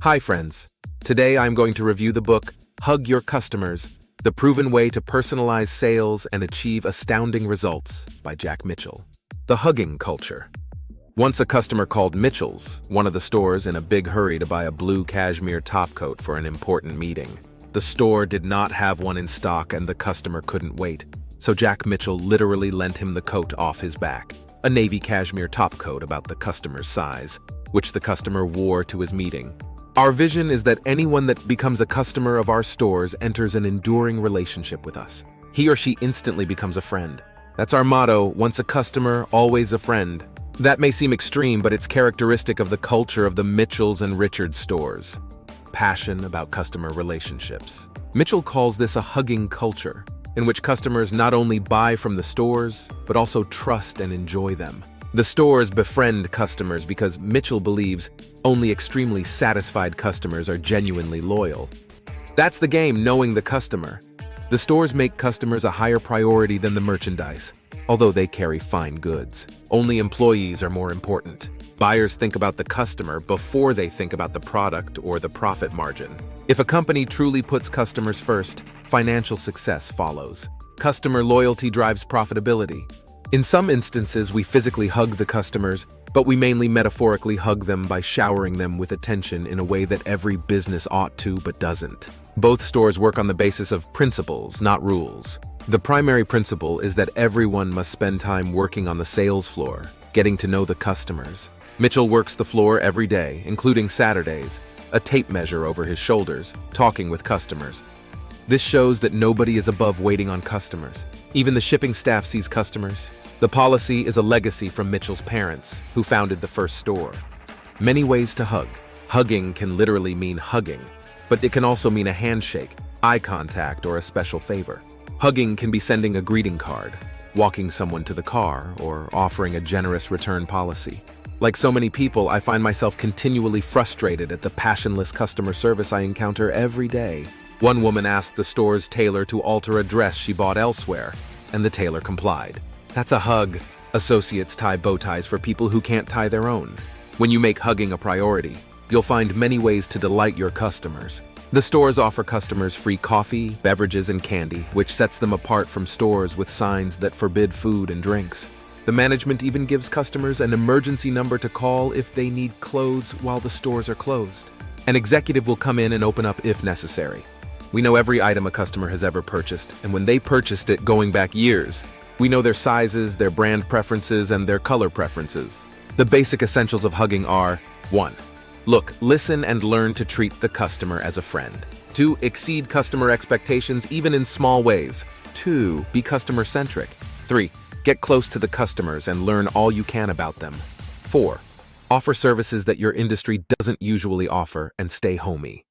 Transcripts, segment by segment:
Hi friends. Today I'm going to review the book, Hug Your Customers, The Proven Way to Personalize Sales and Achieve Astounding Results by Jack Mitchell. The hugging culture. Once a customer called Mitchell's, one of the stores, in a big hurry to buy a blue cashmere topcoat for an important meeting. The store did not have one in stock and the customer couldn't wait, so Jack Mitchell literally lent him the coat off his back, a navy cashmere topcoat about the customer's size, which the customer wore to his meeting. Our vision is that anyone that becomes a customer of our stores enters an enduring relationship with us. He or she instantly becomes a friend. That's our motto, once a customer, always a friend. That may seem extreme, but it's characteristic of the culture of the Mitchells and Richards stores. Passion about customer relationships. Mitchell calls this a hugging culture, in which customers not only buy from the stores, but also trust and enjoy them. The stores befriend customers because Mitchell believes only extremely satisfied customers are genuinely loyal. That's the game, knowing the customer. The stores make customers a higher priority than the merchandise, although they carry fine goods. Only employees are more important. Buyers think about the customer before they think about the product or the profit margin. If a company truly puts customers first, financial success follows. Customer loyalty drives profitability. In some instances, we physically hug the customers, but we mainly metaphorically hug them by showering them with attention in a way that every business ought to but doesn't. Both stores work on the basis of principles, not rules. The primary principle is that everyone must spend time working on the sales floor, getting to know the customers. Mitchell works the floor every day, including Saturdays, a tape measure over his shoulders, talking with customers. This shows that nobody is above waiting on customers. Even the shipping staff sees customers. The policy is a legacy from Mitchell's parents, who founded the first store. Many ways to hug. Hugging can literally mean hugging, but it can also mean a handshake, eye contact, or a special favor. Hugging can be sending a greeting card, walking someone to the car, or offering a generous return policy. Like so many people, I find myself continually frustrated at the passionless customer service I encounter every day. One woman asked the store's tailor to alter a dress she bought elsewhere, and the tailor complied. That's a hug. Associates tie bow ties for people who can't tie their own. When you make hugging a priority, you'll find many ways to delight your customers. The stores offer customers free coffee, beverages, and candy, which sets them apart from stores with signs that forbid food and drinks. The management even gives customers an emergency number to call if they need clothes while the stores are closed. An executive will come in and open up if necessary. We know every item a customer has ever purchased, and when they purchased it going back years, we know their sizes, their brand preferences, and their color preferences. The basic essentials of hugging are: 1. Look, listen, and learn to treat the customer as a friend. 2. Exceed customer expectations even in small ways. 2. Be customer-centric. 3. Get close to the customers and learn all you can about them. 4. Offer services that your industry doesn't usually offer and stay homey.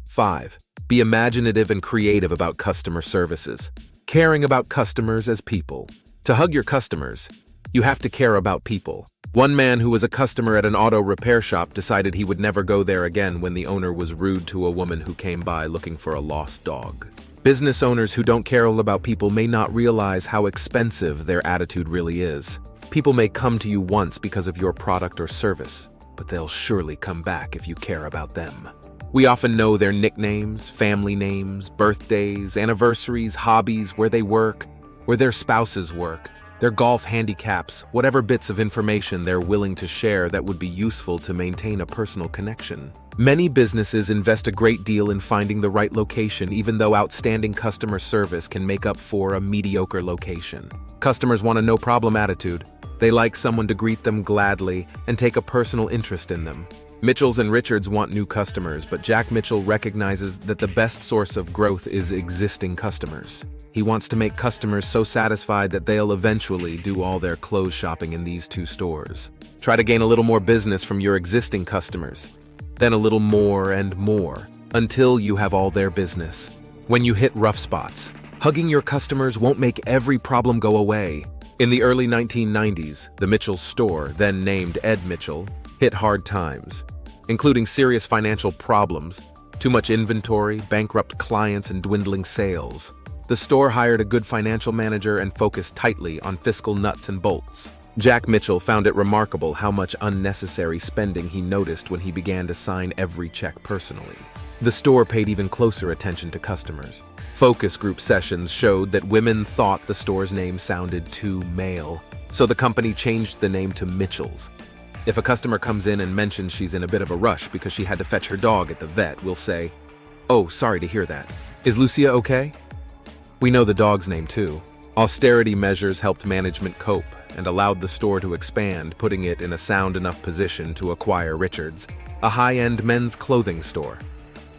5. Be imaginative and creative about customer services, caring about customers as people. To hug your customers, you have to care about people. One man who was a customer at an auto repair shop decided he would never go there again when the owner was rude to a woman who came by looking for a lost dog. Business owners who don't care about people may not realize how expensive their attitude really is. People may come to you once because of your product or service, but they'll surely come back if you care about them. We often know their nicknames, family names, birthdays, anniversaries, hobbies, where they work, where their spouses work, their golf handicaps, whatever bits of information they're willing to share that would be useful to maintain a personal connection. Many businesses invest a great deal in finding the right location, even though outstanding customer service can make up for a mediocre location. Customers want a no-problem attitude. They like someone to greet them gladly and take a personal interest in them. Mitchells and Richards want new customers, but Jack Mitchell recognizes that the best source of growth is existing customers. He wants to make customers so satisfied that they'll eventually do all their clothes shopping in these two stores. Try to gain a little more business from your existing customers, then a little more and more, until you have all their business. When you hit rough spots, hugging your customers won't make every problem go away. In the early 1990s, the Mitchell store, then named Ed Mitchell, hit hard times, including serious financial problems, too much inventory, bankrupt clients, and dwindling sales. The store hired a good financial manager and focused tightly on fiscal nuts and bolts. Jack Mitchell found it remarkable how much unnecessary spending he noticed when he began to sign every check personally. The store paid even closer attention to customers. Focus group sessions showed that women thought the store's name sounded too male, so the company changed the name to Mitchell's. If a customer comes in and mentions she's in a bit of a rush because she had to fetch her dog at the vet, we'll say, "Oh, sorry to hear that. Is Lucia okay?" We know the dog's name too. Austerity measures helped management cope and allowed the store to expand, putting it in a sound enough position to acquire Richards, a high-end men's clothing store.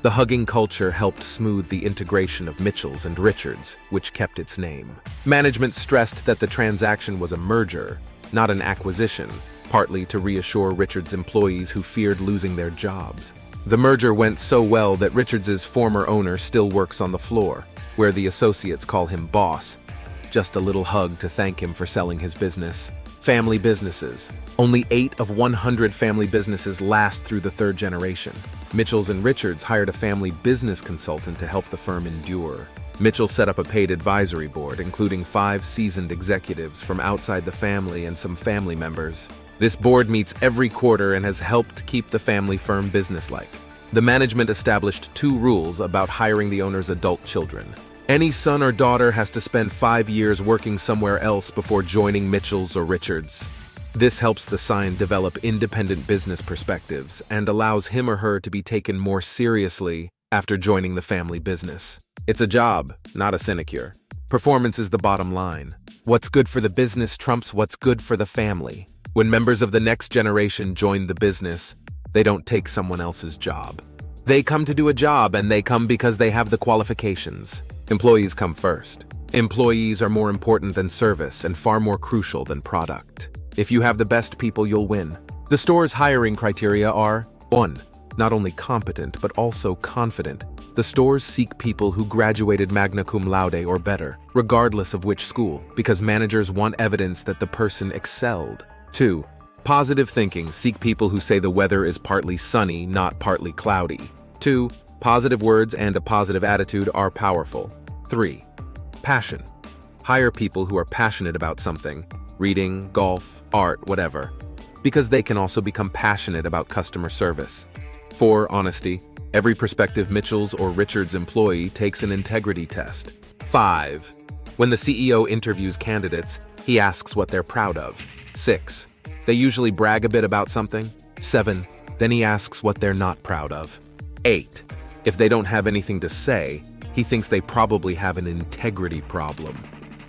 The hugging culture helped smooth the integration of Mitchell's and Richards, which kept its name. Management stressed that the transaction was a merger, not an acquisition, partly to reassure Richards' employees who feared losing their jobs. The merger went so well that Richards' former owner still works on the floor, where the associates call him boss. Just a little hug to thank him for selling his business. Family businesses. Only 8 of 100 family businesses last through the 3rd generation. Mitchell's and Richards hired a family business consultant to help the firm endure. Mitchell set up a paid advisory board, including 5 seasoned executives from outside the family and some family members. This board meets every quarter and has helped keep the family firm businesslike. The management established 2 rules about hiring the owner's adult children. Any son or daughter has to spend 5 years working somewhere else before joining Mitchell's or Richards. This helps the sign develop independent business perspectives and allows him or her to be taken more seriously after joining the family business. It's a job, not a sinecure. Performance is the bottom line. What's good for the business trumps what's good for the family. When members of the next generation join the business, they don't take someone else's job. They come to do a job, and they come because they have the qualifications. Employees come first. Employees are more important than service and far more crucial than product. If you have the best people, you'll win. The store's hiring criteria are 1. Not only competent, but also confident. The stores seek people who graduated magna cum laude or better, regardless of which school, because managers want evidence that the person excelled. 2. Positive thinking. Seek people who say the weather is partly sunny, not partly cloudy. 2. Positive words and a positive attitude are powerful. 3. Passion. Hire people who are passionate about something, reading, golf, art, whatever, because they can also become passionate about customer service. 4. Honesty. Every prospective Mitchell's or Richards employee takes an integrity test. 5. When the CEO interviews candidates, he asks what they're proud of. 6. They usually brag a bit about something. 7. Then he asks what they're not proud of. 8. If they don't have anything to say, he thinks they probably have an integrity problem.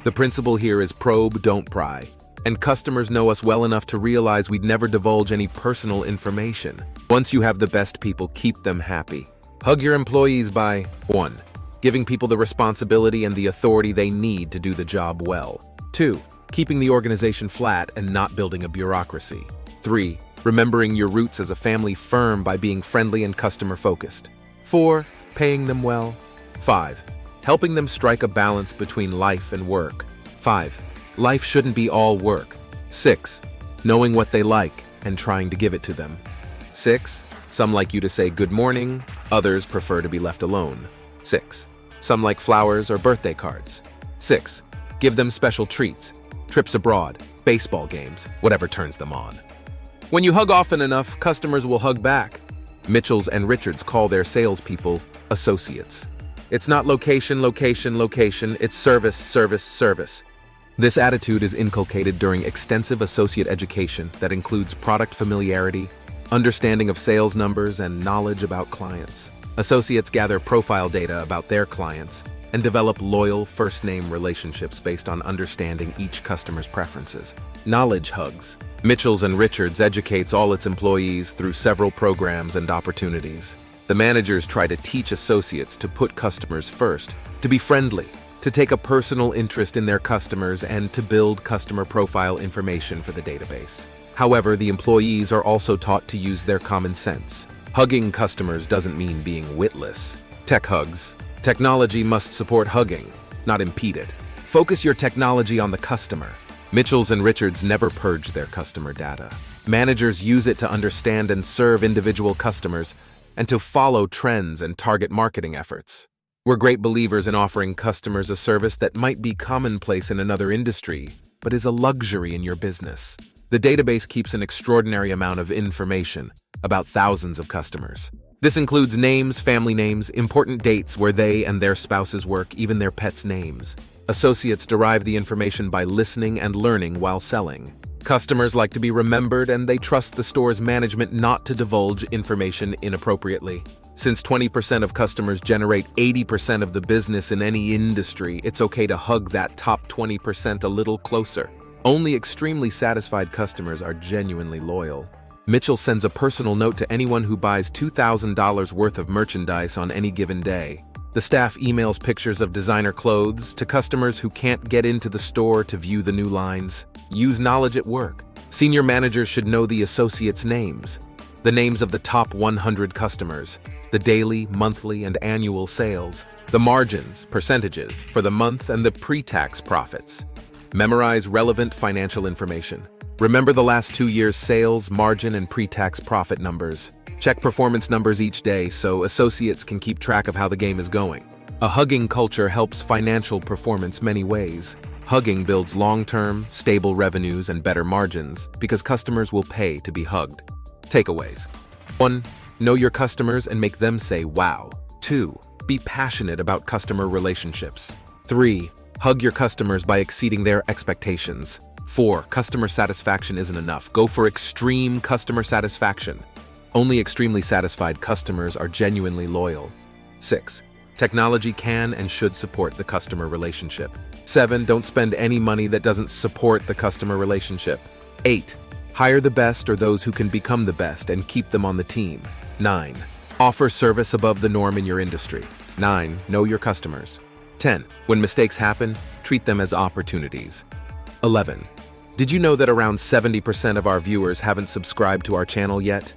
The principle here is probe, don't pry. And customers know us well enough to realize we'd never divulge any personal information. Once you have the best people, keep them happy. Hug your employees by 1. Giving people the responsibility and the authority they need to do the job well. 2. Keeping the organization flat and not building a bureaucracy. 3. Remembering your roots as a family firm by being friendly and customer-focused. 4. Paying them well. 5. Helping them strike a balance between life and work. 5. Life shouldn't be all work. 6. Knowing what they like and trying to give it to them. 6. Some like you to say good morning, others prefer to be left alone. 6. Some like flowers or birthday cards. 6. Give them special treats, trips abroad, baseball games, whatever turns them on. When you hug often enough, customers will hug back. Mitchell's and Richards call their salespeople associates. It's not location, location, location, it's service, service, service. This attitude is inculcated during extensive associate education that includes product familiarity, understanding of sales numbers, and knowledge about clients. Associates gather profile data about their clients and develop loyal first-name relationships based on understanding each customer's preferences. Knowledge hugs. Mitchell's and Richards educates all its employees through several programs and opportunities. The managers try to teach associates to put customers first, to be friendly, to take a personal interest in their customers, and to build customer profile information for the database. However, the employees are also taught to use their common sense. Hugging customers doesn't mean being witless. Tech hugs. Technology must support hugging, not impede it. Focus your technology on the customer. Mitchell's and Richards never purge their customer data. Managers use it to understand and serve individual customers and to follow trends and target marketing efforts. We're great believers in offering customers a service that might be commonplace in another industry, but is a luxury in your business. The database keeps an extraordinary amount of information about thousands of customers. This includes names, family names, important dates where they and their spouses work, even their pets' names. Associates derive the information by listening and learning while selling. Customers like to be remembered, and they trust the store's management not to divulge information inappropriately. Since 20% of customers generate 80% of the business in any industry, it's okay to hug that top 20% a little closer. Only extremely satisfied customers are genuinely loyal. Mitchell sends a personal note to anyone who buys $2,000 worth of merchandise on any given day. The staff emails pictures of designer clothes to customers who can't get into the store to view the new lines. Use knowledge at work. Senior managers should know the associates' names, the names of the top 100 customers, the daily, monthly, and annual sales, the margins, percentages for the month, and the pre-tax profits. Memorize relevant financial information. Remember the last 2 years' sales, margin, and pre-tax profit numbers. Check performance numbers each day so associates can keep track of how the game is going. A hugging culture helps financial performance many ways. Hugging builds long-term, stable revenues and better margins because customers will pay to be hugged. Takeaways. 1. Know your customers and make them say wow. 2. Be passionate about customer relationships. 3. Hug your customers by exceeding their expectations. 4. Customer satisfaction isn't enough. Go for extreme customer satisfaction. Only extremely satisfied customers are genuinely loyal. 6. Technology can and should support the customer relationship. 7. Don't spend any money that doesn't support the customer relationship. 8. Hire the best or those who can become the best and keep them on the team. 9. Offer service above the norm in your industry. 9. Know your customers. 10. When mistakes happen, treat them as opportunities. 11. Did you know that around 70% of our viewers haven't subscribed to our channel yet?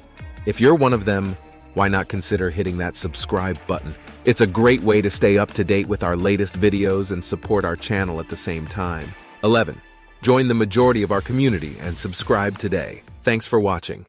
If you're one of them, why not consider hitting that subscribe button? It's a great way to stay up to date with our latest videos and support our channel at the same time. 11. Join the majority of our community and subscribe today. Thanks for watching.